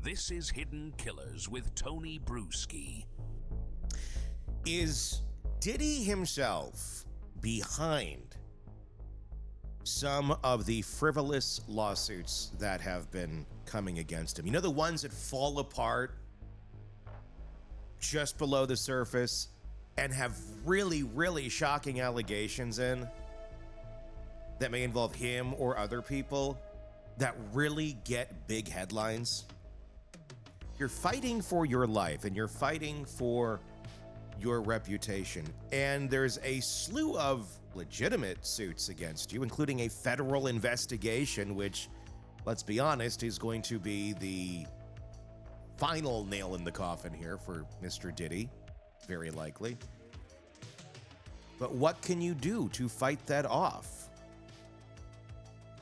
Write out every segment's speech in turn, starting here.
This is Hidden Killers with Tony Bruschi. Is Diddy himself behind some of the frivolous lawsuits that have been coming against him? You know, the ones that fall apart just below the surface and have really, really shocking allegations in that may involve him or other people that really get big headlines. You're fighting for your life and you're fighting for your reputation, and there's a slew of legitimate suits against you, including a federal investigation, which, let's be honest, is going to be the final nail in the coffin here for Mr. Diddy, very likely. But what can you do to fight that off?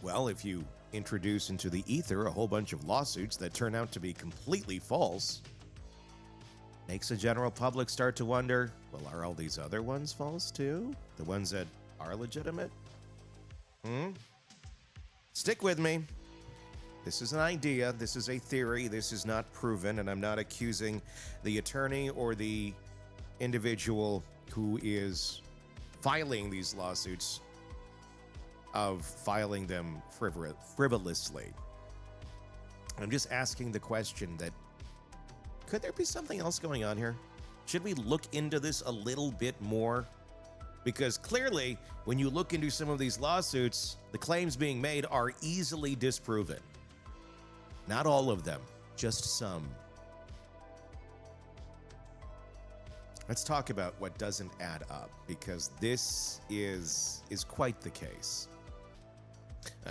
Well, if you introduce into the ether a whole bunch of lawsuits that turn out to be completely false, makes the general public start to wonder, well, are all these other ones false too? The ones that are legitimate? Stick with me. This is an idea. This is a theory. This is not proven, and I'm not accusing the attorney or the individual who is filing these lawsuits of filing them frivolously. I'm just asking the question that, could there be something else going on here? Should we look into this a little bit more? Because clearly, when you look into some of these lawsuits, the claims being made are easily disproven. Not all of them, just some. Let's talk about what doesn't add up, because this is quite the case.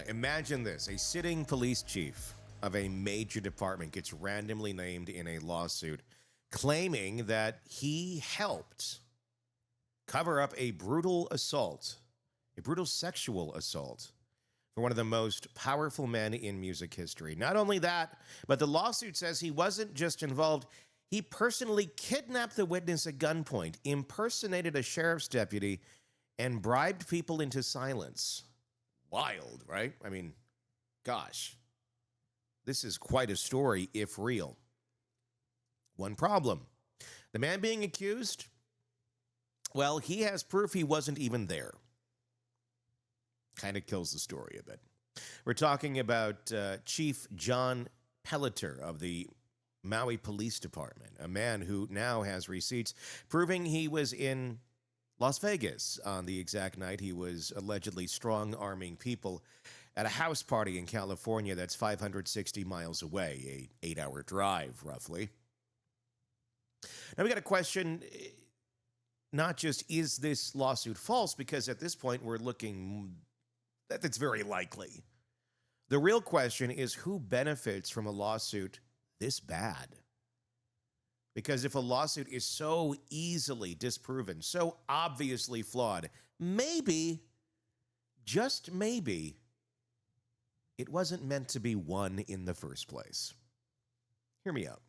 Imagine this: a sitting police chief of a major department gets randomly named in a lawsuit claiming that he helped cover up a brutal assault, a brutal sexual assault for one of the most powerful men in music history. Not only that, but the lawsuit says he wasn't just involved, he personally kidnapped the witness at gunpoint, impersonated a sheriff's deputy, and bribed people into silence. Wild, right? I mean, gosh. This is quite a story, if real. One problem: the man being accused, well, he has proof he wasn't even there. Kind of kills the story a bit. We're talking about Chief John Pelletier of the Maui Police Department, a man who now has receipts proving he was in Las Vegas on the exact night he was allegedly strong-arming people at a house party in California that's 560 miles away, a 8-hour drive, roughly. Now we got a question, not just is this lawsuit false, because at this point we're looking that it's very likely. The real question is, who benefits from a lawsuit this bad? Because if a lawsuit is so easily disproven, so obviously flawed, maybe, just maybe, it wasn't meant to be won in the first place. Hear me out.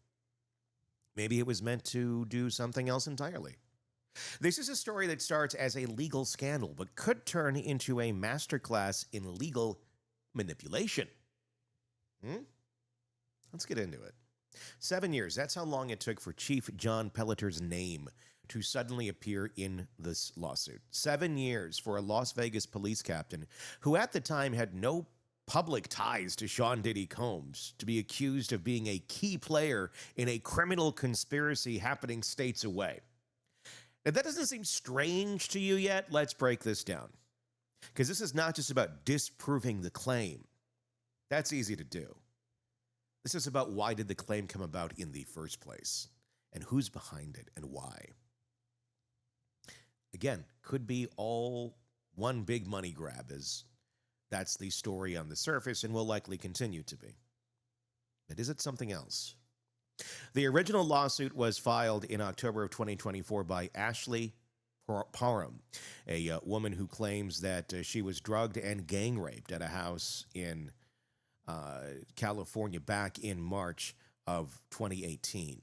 Maybe it was meant to do something else entirely. This is a story that starts as a legal scandal, but could turn into a masterclass in legal manipulation. Let's get into it. 7 years, that's how long it took for Chief John Pelletier's name to suddenly appear in this lawsuit. 7 years for a Las Vegas police captain who at the time had no public ties to Sean Diddy Combs to be accused of being a key player in a criminal conspiracy happening states away. If that doesn't seem strange to you yet, let's break this down. Because this is not just about disproving the claim. That's easy to do. This is about, why did the claim come about in the first place? And who's behind it and why? Again, could be all one big money grab, as that's the story on the surface and will likely continue to be. But is it something else? The original lawsuit was filed in October of 2024 by Ashley Parham, a woman who claims that she was drugged and gang raped at a house in California back in March of 2018.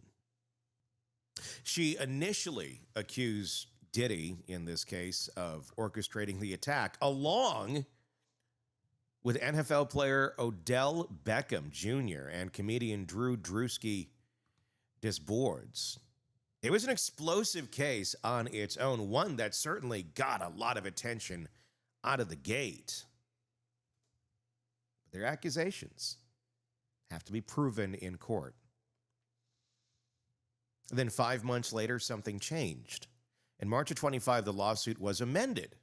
She initially accused Diddy, in this case, of orchestrating the attack, along with NFL player Odell Beckham Jr. and comedian Drew Drewski Disboards. It was an explosive case on its own, one that certainly got a lot of attention out of the gate. Their accusations have to be proven in court. Then 5 months later, something changed. In March of 25, the lawsuit was amended.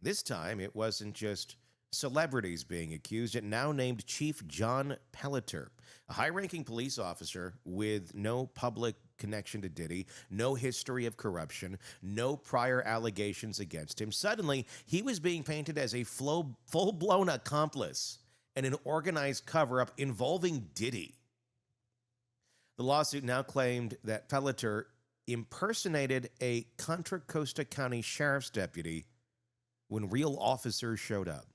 This time, it wasn't just celebrities being accused. It now named Chief John Pelletier, a high-ranking police officer with no public connection to Diddy, no history of corruption, no prior allegations against him. Suddenly, he was being painted as a full-blown accomplice in an organized cover-up involving Diddy. The lawsuit now claimed that Pelletier impersonated a Contra Costa County sheriff's deputy when real officers showed up,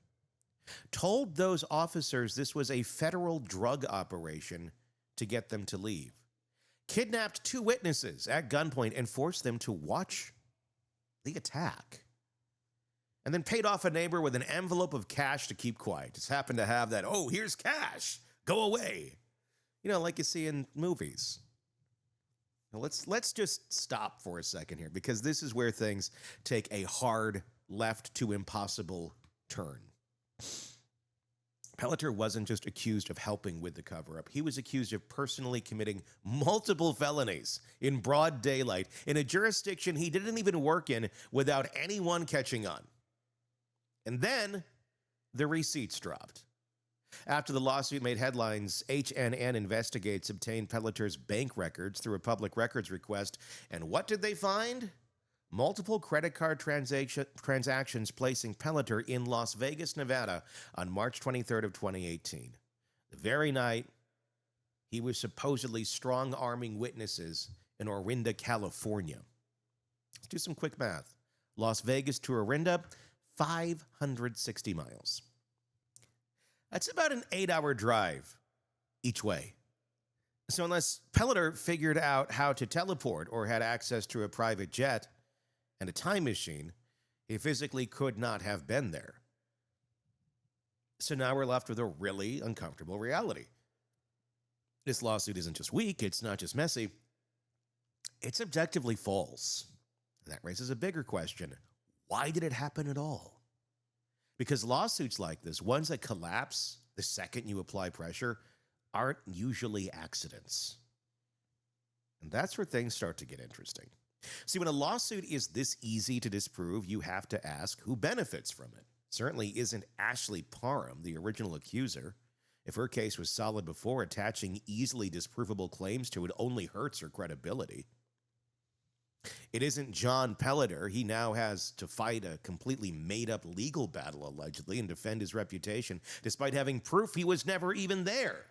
told those officers this was a federal drug operation to get them to leave, kidnapped 2 witnesses at gunpoint and forced them to watch the attack, and then paid off a neighbor with an envelope of cash to keep quiet. Just happened to have that, oh, here's cash, go away. You know, like you see in movies. Now let's just stop for a second here, because this is where things take a hard left to impossible turn. Pelletier wasn't just accused of helping with the cover-up. He was accused of personally committing multiple felonies in broad daylight in a jurisdiction he didn't even work in without anyone catching on. And then the receipts dropped. After the lawsuit made headlines, HNN Investigates obtained Pelletier's bank records through a public records request. And what did they find? Multiple credit card transactions placing Pelletier in Las Vegas, Nevada on March 23rd of 2018. The very night he was supposedly strong-arming witnesses in Orinda, California. Let's do some quick math. Las Vegas to Orinda, 560 miles. That's about an 8-hour drive each way. So unless Pelletier figured out how to teleport or had access to a private jet and a time machine, he physically could not have been there. So now we're left with a really uncomfortable reality. This lawsuit isn't just weak, it's not just messy, it's objectively false. And that raises a bigger question. Why did it happen at all? Because lawsuits like this, ones that collapse the second you apply pressure, aren't usually accidents. And that's where things start to get interesting. See, when a lawsuit is this easy to disprove, you have to ask who benefits from it. Certainly isn't Ashley Parham, the original accuser. If her case was solid before, attaching easily disprovable claims to it only hurts her credibility. It isn't John Pelletier. He now has to fight a completely made-up legal battle, allegedly, and defend his reputation, despite having proof he was never even there.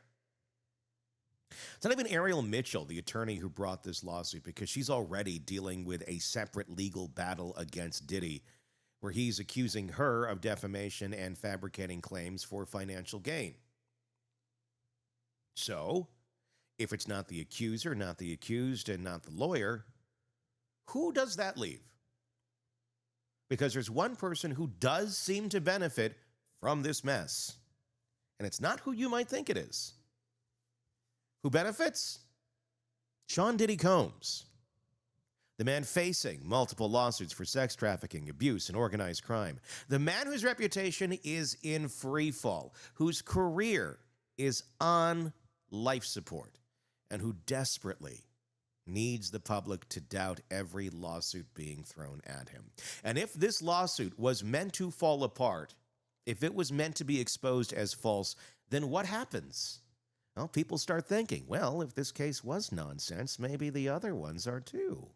It's not even Ariel Mitchell, the attorney who brought this lawsuit, because she's already dealing with a separate legal battle against Diddy, where he's accusing her of defamation and fabricating claims for financial gain. So, if it's not the accuser, not the accused, and not the lawyer, who does that leave? Because there's one person who does seem to benefit from this mess, and it's not who you might think it is. Who benefits? Sean Diddy Combs, the man facing multiple lawsuits for sex trafficking, abuse, and organized crime. The man whose reputation is in free fall, whose career is on life support, and who desperately needs the public to doubt every lawsuit being thrown at him. And if this lawsuit was meant to fall apart, if it was meant to be exposed as false, then what happens? Well, people start thinking, well, if this case was nonsense, maybe the other ones are too.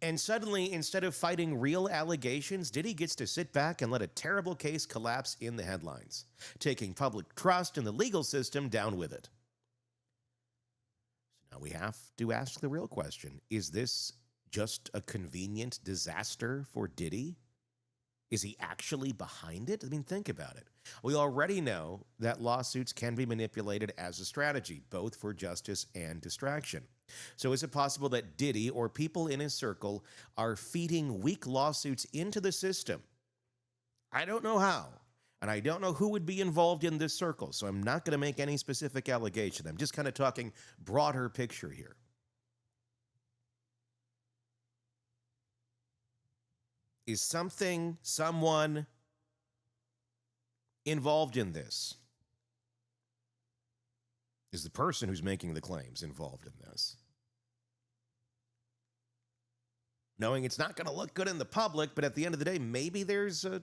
And suddenly, instead of fighting real allegations, Diddy gets to sit back and let a terrible case collapse in the headlines, taking public trust in the legal system down with it. So now we have to ask the real question. Is this just a convenient disaster for Diddy? Is he actually behind it? I mean, think about it. We already know that lawsuits can be manipulated as a strategy, both for justice and distraction. So is it possible that Diddy or people in his circle are feeding weak lawsuits into the system? I don't know how, And I don't know who would be involved in this circle, so I'm not going to make any specific allegation. I'm just kind of talking broader picture here. Is someone involved in this? Is the person who's making the claims involved in this? Knowing it's not going to look good in the public, but at the end of the day, maybe there's a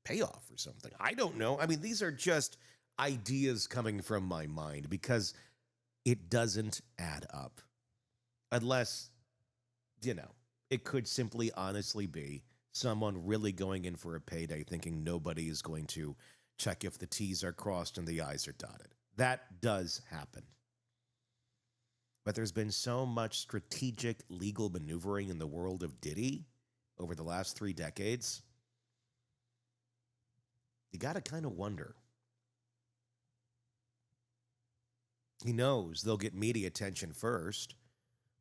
payoff or something. I don't know. I mean, these are just ideas coming from my mind because it doesn't add up. Unless, it could simply honestly be someone really going in for a payday thinking nobody is going to check if the T's are crossed and the I's are dotted. That does happen. But there's been so much strategic legal maneuvering in the world of Diddy over the last 3 decades. You got to kind of wonder. He knows they'll get media attention first,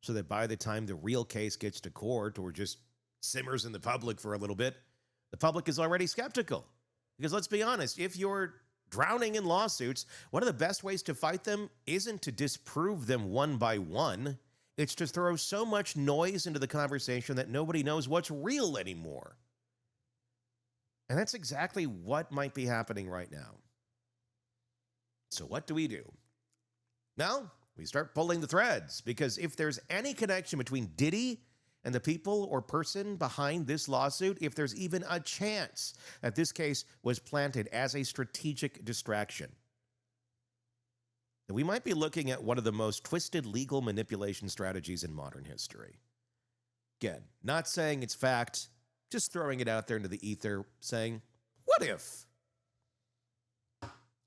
so that by the time the real case gets to court or just simmers in the public for a little bit, the public is already skeptical. Because let's be honest, if you're drowning in lawsuits, one of the best ways to fight them isn't to disprove them one by one. It's to throw so much noise into the conversation that nobody knows what's real anymore. And that's exactly what might be happening right now. So what do we do? Now, we start pulling the threads, because if there's any connection between Diddy and the people or person behind this lawsuit, if there's even a chance that this case was planted as a strategic distraction, then we might be looking at one of the most twisted legal manipulation strategies in modern history. Again, not saying it's fact, just throwing it out there into the ether, saying, what if?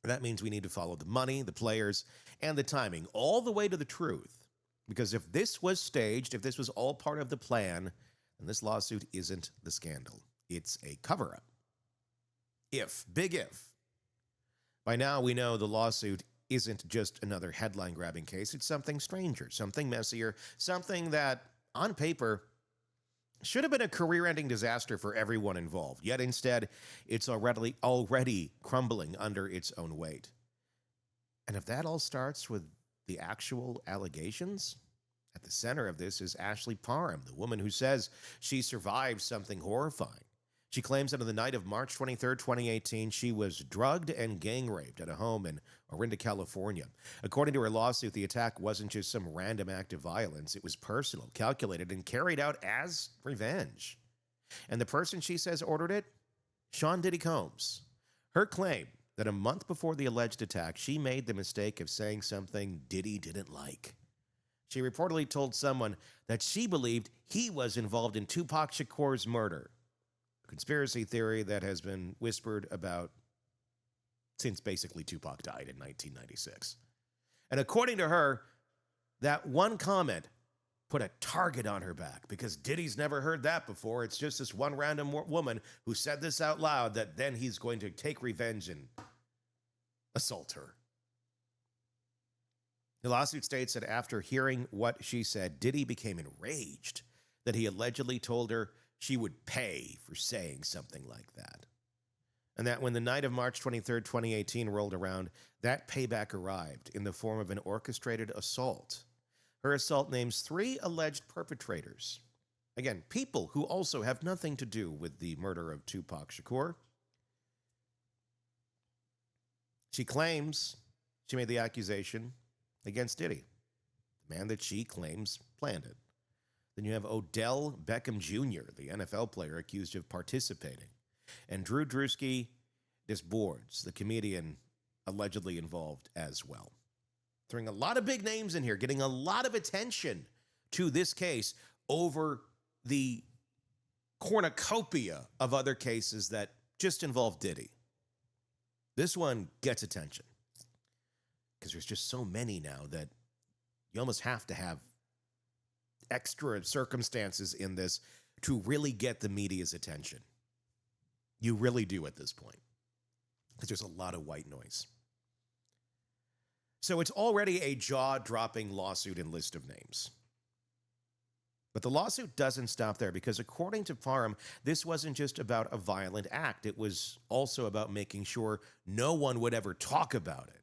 That means we need to follow the money, the players, and the timing all the way to the truth. Because if this was staged, if this was all part of the plan, then this lawsuit isn't the scandal. It's a cover-up. Big if. By now, we know the lawsuit isn't just another headline-grabbing case. It's something stranger, something messier, something that, on paper, should have been a career-ending disaster for everyone involved. Yet instead, it's already crumbling under its own weight. And if that all starts with the actual allegations, at the center of this is Ashley Parham, the woman who says she survived something horrifying. She claims that on the night of March 23rd, 2018, she was drugged and gang raped at a home in Orinda, California. According to her lawsuit, the attack wasn't just some random act of violence. It was personal, calculated, and carried out as revenge. And the person she says ordered it? Sean Diddy Combs. Her claim that a month before the alleged attack, she made the mistake of saying something Diddy didn't like. She reportedly told someone that she believed he was involved in Tupac Shakur's murder. A conspiracy theory that has been whispered about since basically Tupac died in 1996. And according to her, that one comment put a target on her back, because Diddy's never heard that before. It's just this one random woman who said this out loud that then he's going to take revenge and assault her. The lawsuit states that after hearing what she said, Diddy became enraged that he allegedly told her she would pay for saying something like that. And that when the night of March 23rd, 2018 rolled around, that payback arrived in the form of an orchestrated assault. Her assault names 3 alleged perpetrators. Again, people who also have nothing to do with the murder of Tupac Shakur. She claims she made the accusation against Diddy, the man that she claims planned it. Then you have Odell Beckham Jr., the NFL player accused of participating, and Drew Drewski Disboards, the comedian allegedly involved as well. Throwing a lot of big names in here, getting a lot of attention to this case over the cornucopia of other cases that just involve Diddy. This one gets attention because there's just so many now that you almost have to have extra circumstances in this to really get the media's attention. You really do at this point, because there's a lot of white noise. So it's already a jaw-dropping lawsuit and list of names. But the lawsuit doesn't stop there because according to Parham, this wasn't just about a violent act. It was also about making sure no one would ever talk about it.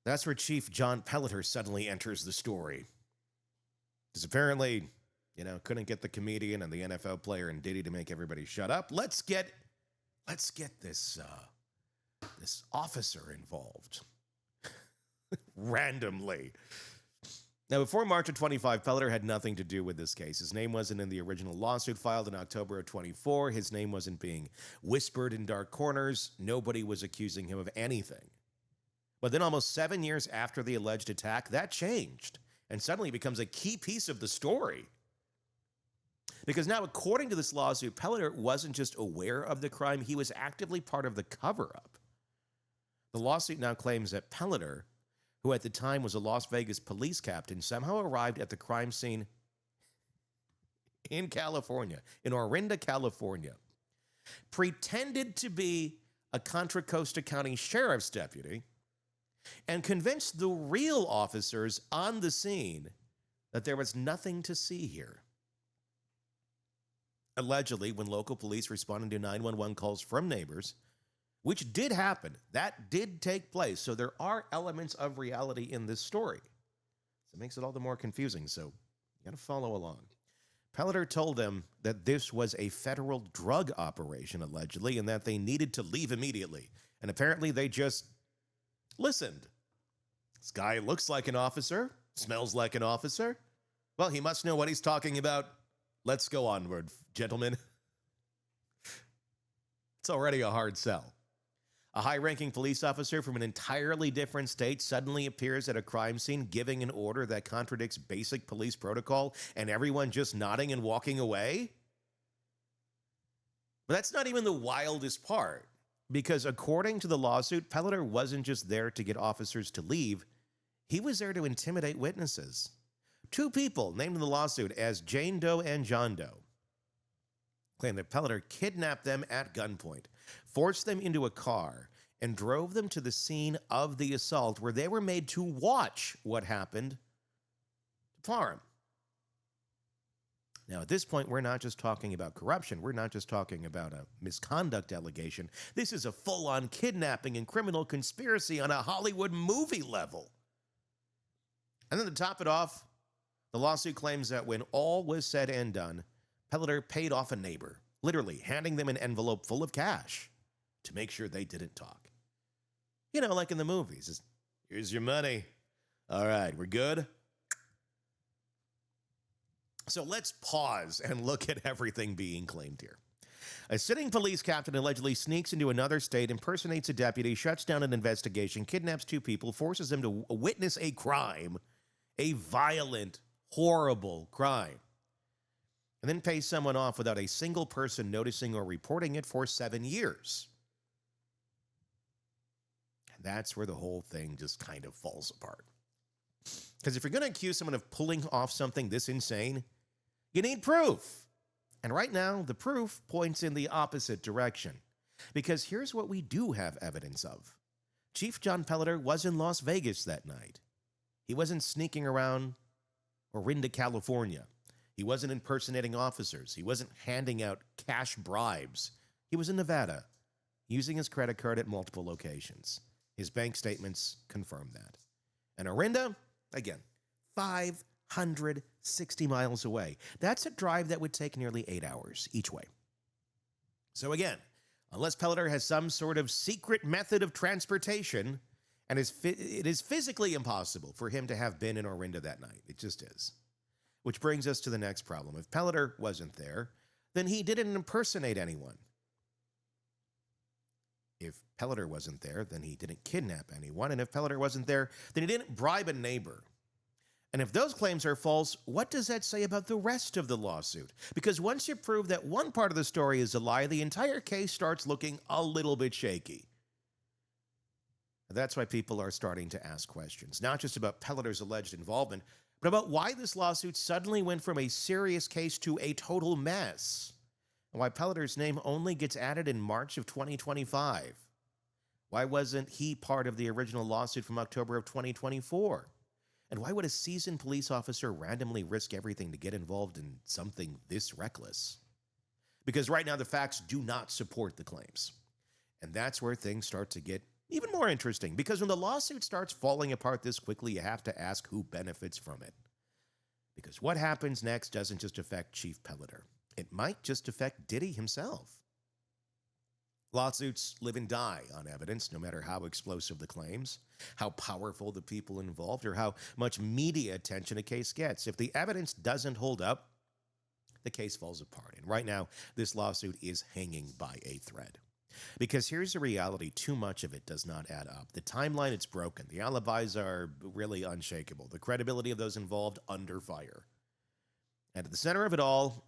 That's where Chief John Pelletier suddenly enters the story. Because apparently, couldn't get the comedian and the NFL player and Diddy to make everybody shut up. Let's get this officer involved randomly. Now, before March of 25, Pelletier had nothing to do with this case. His name wasn't in the original lawsuit filed in October of 24. His name wasn't being whispered in dark corners. Nobody was accusing him of anything. But then almost 7 years after the alleged attack, that changed and suddenly becomes a key piece of the story. Because now, according to this lawsuit, Pelletier wasn't just aware of the crime, he was actively part of the cover-up. The lawsuit now claims that Pelletier, who at the time was a Las Vegas police captain, somehow arrived at the crime scene in California, in Orinda, California, pretended to be a Contra Costa County Sheriff's deputy, and convinced the real officers on the scene that there was nothing to see here. Allegedly, when local police responded to 911 calls from neighbors, which did happen, that did take place, so there are elements of reality in this story. So it makes it all the more confusing, so you got to follow along. Pelletier told them that this was a federal drug operation, allegedly, and that they needed to leave immediately. And apparently they just listened. This guy looks like an officer, smells like an officer. Well, he must know what he's talking about. Let's go onward, gentlemen. It's already a hard sell. A high-ranking police officer from an entirely different state suddenly appears at a crime scene giving an order that contradicts basic police protocol and everyone just nodding and walking away? But that's not even the wildest part, because according to the lawsuit, Pelletier wasn't just there to get officers to leave, he was there to intimidate witnesses. Two people named in the lawsuit as Jane Doe and John Doe claimed that Pelletier kidnapped them at gunpoint, forced them into a car, and drove them to the scene of the assault where they were made to watch what happened to Parham. Now, at this point, we're not just talking about corruption. We're not just talking about a misconduct allegation. This is a full-on kidnapping and criminal conspiracy on a Hollywood movie level. And then to top it off, the lawsuit claims that when all was said and done, Pelletier paid off a neighbor, literally handing them an envelope full of cash to make sure they didn't talk. Like in the movies. Here's your money. All right, we're good? So let's pause and look at everything being claimed here. A sitting police captain allegedly sneaks into another state, impersonates a deputy, shuts down an investigation, kidnaps two people, forces them to witness a crime, a violent, horrible crime, and then pays someone off without a single person noticing or reporting it for 7 years. And that's where the whole thing just kind of falls apart. Because if you're going to accuse someone of pulling off something this insane, you need proof. And right now, the proof points in the opposite direction. Because here's what we do have evidence of. Chief John Pelletier was in Las Vegas that night. He wasn't sneaking around Orinda, California. He wasn't impersonating officers. He wasn't handing out cash bribes. He was in Nevada, using his credit card at multiple locations. His bank statements confirm that. And Orinda, again, 560 miles away. That's a drive that would take nearly 8 hours each way. So again, unless Pelletier has some sort of secret method of transportation, and it is physically impossible for him to have been in Orinda that night. It just is. Which brings us to the next problem. If Pelletier wasn't there, then he didn't impersonate anyone. If Pelletier wasn't there, then he didn't kidnap anyone. And if Pelletier wasn't there, then he didn't bribe a neighbor. And if those claims are false, what does that say about the rest of the lawsuit? Because once you prove that one part of the story is a lie, the entire case starts looking a little bit shaky. That's why people are starting to ask questions, not just about Pelletier's alleged involvement, but about why this lawsuit suddenly went from a serious case to a total mess, and why Pelletier's name only gets added in March of 2025. Why wasn't he part of the original lawsuit from October of 2024? And why would a seasoned police officer randomly risk everything to get involved in something this reckless? Because right now the facts do not support the claims. And that's where things start to get even more interesting. Because when the lawsuit starts falling apart this quickly, you have to ask who benefits from it. Because what happens next doesn't just affect Chief Pelletier. It might just affect Diddy himself. Lawsuits live and die on evidence, no matter how explosive the claims, how powerful the people involved, or how much media attention a case gets. If the evidence doesn't hold up, the case falls apart. And right now, this lawsuit is hanging by a thread. Because here's the reality, too much of it does not add up. The timeline, it's broken. The alibis are really unshakable. The credibility of those involved, under fire. And at the center of it all,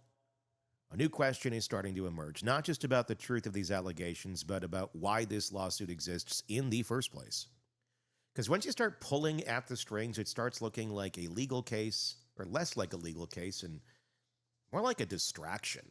a new question is starting to emerge, not just about the truth of these allegations, but about why this lawsuit exists in the first place. Because once you start pulling at the strings, it starts looking like a legal case, or less like a legal case, and more like a distraction.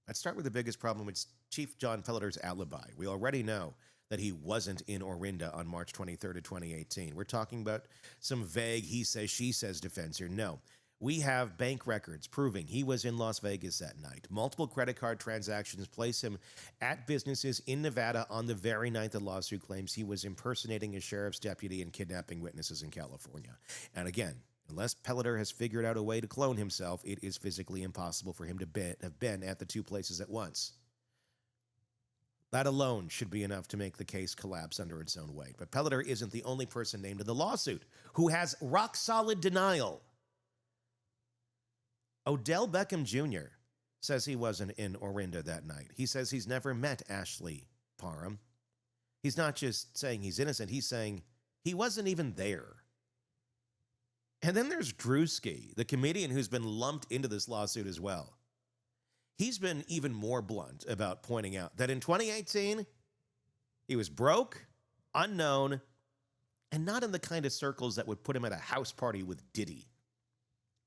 Let's start with the biggest problem with Chief John Pelletier's alibi. We already know that he wasn't in Orinda on March 23rd of 2018. We're talking about some vague he says, she says defense here. No. We have bank records proving he was in Las Vegas that night. Multiple credit card transactions place him at businesses in Nevada on the very night the lawsuit claims he was impersonating a sheriff's deputy and kidnapping witnesses in California. And again, unless Pelletier has figured out a way to clone himself, it is physically impossible for him to have been at the two places at once. That alone should be enough to make the case collapse under its own weight. But Pelletier isn't the only person named in the lawsuit who has rock-solid denial. Odell Beckham Jr. says he wasn't in Orinda that night. He says he's never met Ashley Parham. He's not just saying he's innocent, he's saying he wasn't even there. And then there's Drewski, the comedian who's been lumped into this lawsuit as well. He's been even more blunt about pointing out that in 2018, he was broke, unknown, and not in the kind of circles that would put him at a house party with Diddy,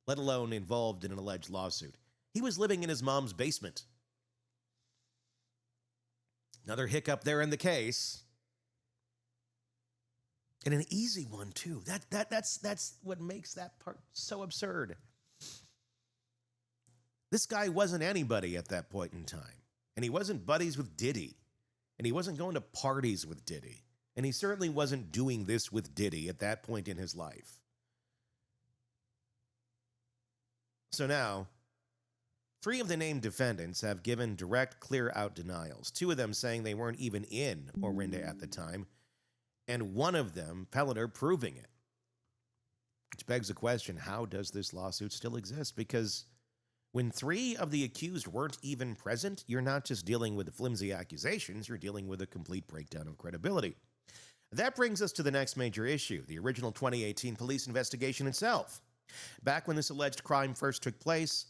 let alone involved in an alleged lawsuit. He was living in his mom's basement. Another hiccup there in the case. And an easy one, too. That's what makes that part so absurd. This guy wasn't anybody at that point in time. And he wasn't buddies with Diddy. And he wasn't going to parties with Diddy. And he certainly wasn't doing this with Diddy at that point in his life. So now, 3 of the named defendants have given direct, clear-out denials. 2 of them saying they weren't even in Orinda at the time, and 1 of them, Pelletier, proving it. Which begs the question, how does this lawsuit still exist? Because when 3 of the accused weren't even present, you're not just dealing with the flimsy accusations, you're dealing with a complete breakdown of credibility. That brings us to the next major issue, the original 2018 police investigation itself. Back when this alleged crime first took place,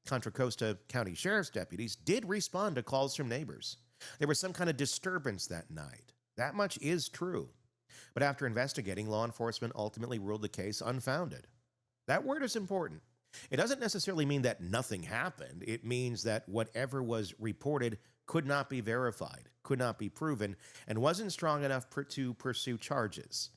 Contra Costa County Sheriff's deputies did respond to calls from neighbors. There was some kind of disturbance that night. That much is true. But after investigating, law enforcement ultimately ruled the case unfounded. That word is important. It doesn't necessarily mean that nothing happened. It means that whatever was reported could not be verified, could not be proven, and wasn't strong enough to pursue charges.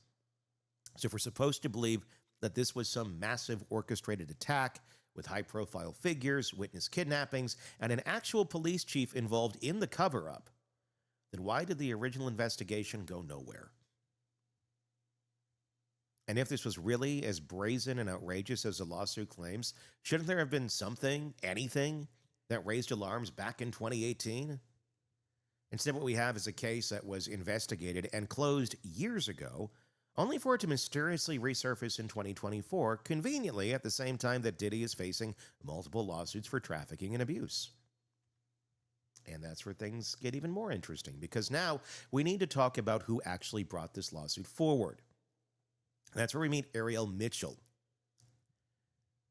So if we're supposed to believe that this was some massive orchestrated attack with high-profile figures, witness kidnappings, and an actual police chief involved in the cover-up, then why did the original investigation go nowhere? And if this was really as brazen and outrageous as the lawsuit claims, shouldn't there have been something, anything, that raised alarms back in 2018? Instead, what we have is a case that was investigated and closed years ago, only for it to mysteriously resurface in 2024, conveniently at the same time that Diddy is facing multiple lawsuits for trafficking and abuse. And that's where things get even more interesting, because now we need to talk about who actually brought this lawsuit forward. That's where we meet Ariel Mitchell.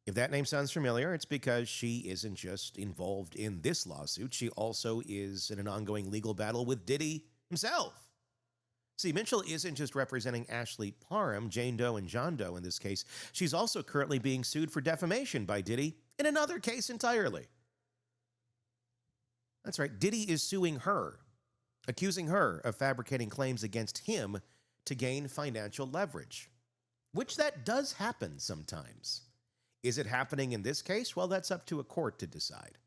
If that name sounds familiar, it's because she isn't just involved in this lawsuit, she also is in an ongoing legal battle with Diddy himself. See, Mitchell isn't just representing Ashley Parham, Jane Doe, and John Doe in this case. She's also currently being sued for defamation by Diddy in another case entirely. That's right, Diddy is suing her, accusing her of fabricating claims against him to gain financial leverage. which that does happen sometimes. Is it happening in this case? Well, that's up to a court to decide.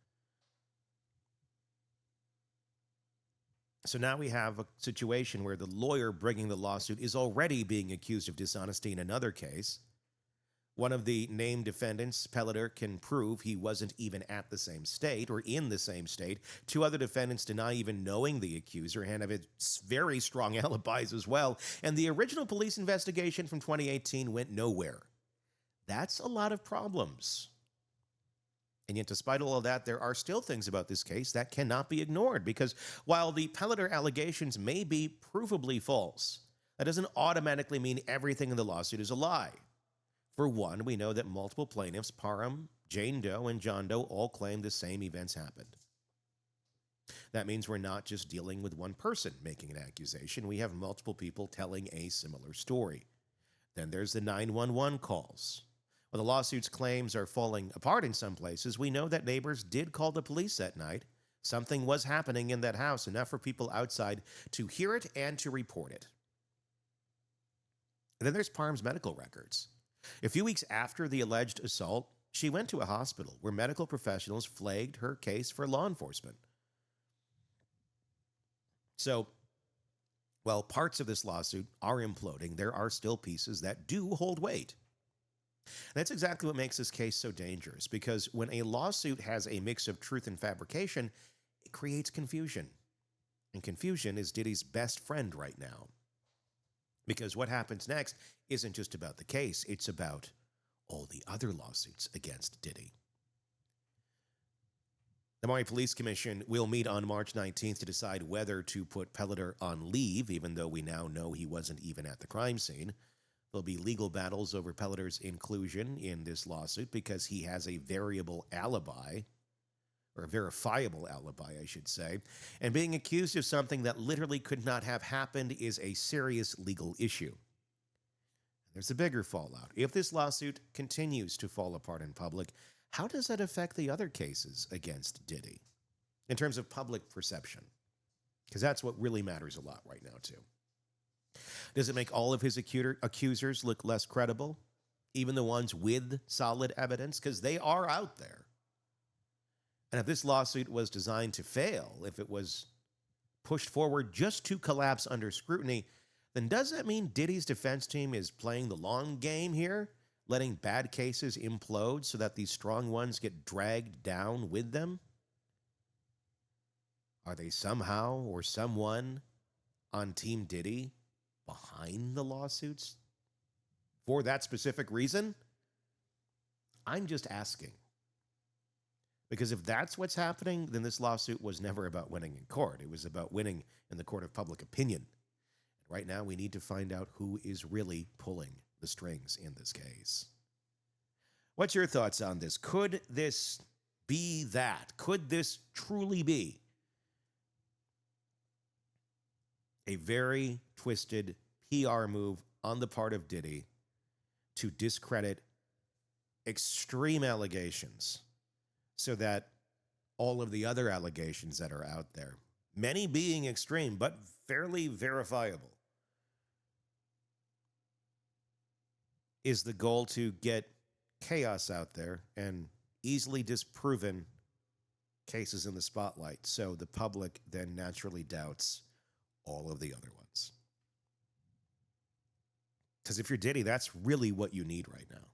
So now we have a situation where the lawyer bringing the lawsuit is already being accused of dishonesty in another case. One of the named defendants, Pelletier, can prove he wasn't even at the same state or in the same state. Two other defendants deny even knowing the accuser and have very strong alibis as well. And the original police investigation from 2018 went nowhere. That's a lot of problems. And yet, despite all of that, there are still things about this case that cannot be ignored, because while the Pelletier allegations may be provably false, that doesn't automatically mean everything in the lawsuit is a lie. For one, we know that multiple plaintiffs, Parham, Jane Doe, and John Doe, all claim the same events happened. That means we're not just dealing with one person making an accusation. We have multiple people telling a similar story. Then there's the 911 calls. While the lawsuit's claims are falling apart in some places, we know that neighbors did call the police that night. Something was happening in that house, enough for people outside to hear it and to report it. And then there's Parham's medical records. A few weeks after the alleged assault, she went to a hospital where medical professionals flagged her case for law enforcement. So, while parts of this lawsuit are imploding, there are still pieces that do hold weight. That's exactly what makes this case so dangerous, because when a lawsuit has a mix of truth and fabrication, it creates confusion. And confusion is Diddy's best friend right now. Because what happens next isn't just about the case, it's about all the other lawsuits against Diddy. The Maui Police Commission will meet on March 19th to decide whether to put Pelletier on leave, even though we now know he wasn't even at the crime scene. There'll be legal battles over Pelletier's inclusion in this lawsuit because he has a variable alibi, or a verifiable alibi, I should say, and being accused of something that literally could not have happened is a serious legal issue. There's a bigger fallout. If this lawsuit continues to fall apart in public, how does that affect the other cases against Diddy in terms of public perception? Because that's what really matters a lot right now, too. Does it make all of his accusers look less credible, even the ones with solid evidence? Because they are out there. And if this lawsuit was designed to fail, if it was pushed forward just to collapse under scrutiny, then does that mean Diddy's defense team is playing the long game here, letting bad cases implode so that these strong ones get dragged down with them? Are they somehow or someone on Team Diddy behind the lawsuits for that specific reason? I'm just asking. Because if that's what's happening, then this lawsuit was never about winning in court. It was about winning in the court of public opinion. And right now, we need to find out who is really pulling the strings in this case. What's your thoughts on this? Could this be that? Could this truly be a very twisted PR move on the part of Diddy to discredit extreme allegations so that all of the other allegations that are out there, many being extreme but fairly verifiable, is the goal to get chaos out there and easily disproven cases in the spotlight, so the public then naturally doubts all of the other ones? Because if you're Diddy, that's really what you need right now.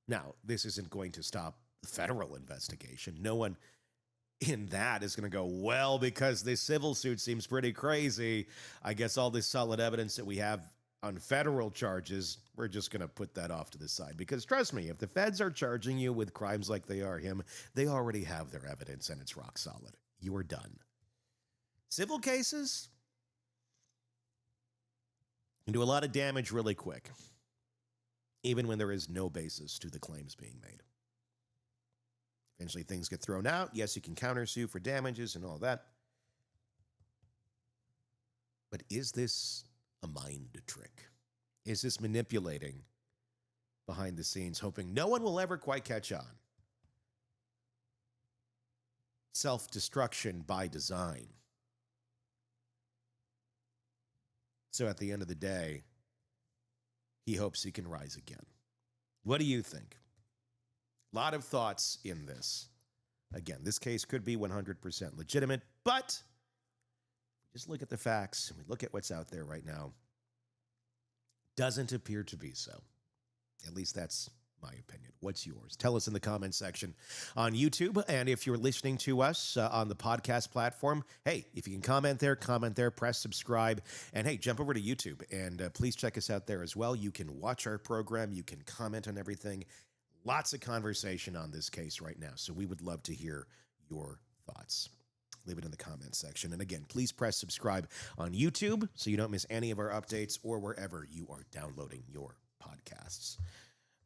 Now, this isn't going to stop the federal investigation. No one in that is going to go, well, because this civil suit seems pretty crazy, I guess all this solid evidence that we have on federal charges, we're just going to put that off to the side. Because trust me, if the feds are charging you with crimes like they are him, they already have their evidence and it's rock solid. You are done. Civil cases can do a lot of damage really quick, even when there is no basis to the claims being made. Eventually things get thrown out. Yes, you can countersue for damages and all that. But is this a mind trick? Is this manipulating behind the scenes, hoping no one will ever quite catch on? Self-destruction by design. So at the end of the day, he hopes he can rise again. What do you think? A lot of thoughts in this. Again, this case could be 100% legitimate, but just look at the facts and we look at what's out there right now. Doesn't appear to be so. At least that's my opinion. What's yours? Tell us in the comments section on YouTube. And if you're listening to us on the podcast platform, hey, if you can comment there, press subscribe. And hey, jump over to YouTube and please check us out there as well. You can watch our program. You can comment on everything. Lots of conversation on this case right now. So we would love to hear your thoughts. Leave it in the comments section. And again, please press subscribe on YouTube so you don't miss any of our updates or wherever you are downloading your podcasts.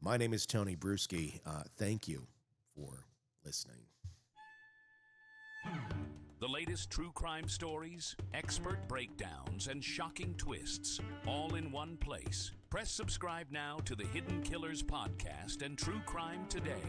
My name is Tony Bruschi. Thank you for listening. The latest true crime stories, expert breakdowns, and shocking twists, all in one place. Press subscribe now to the Hidden Killers podcast and True Crime Today.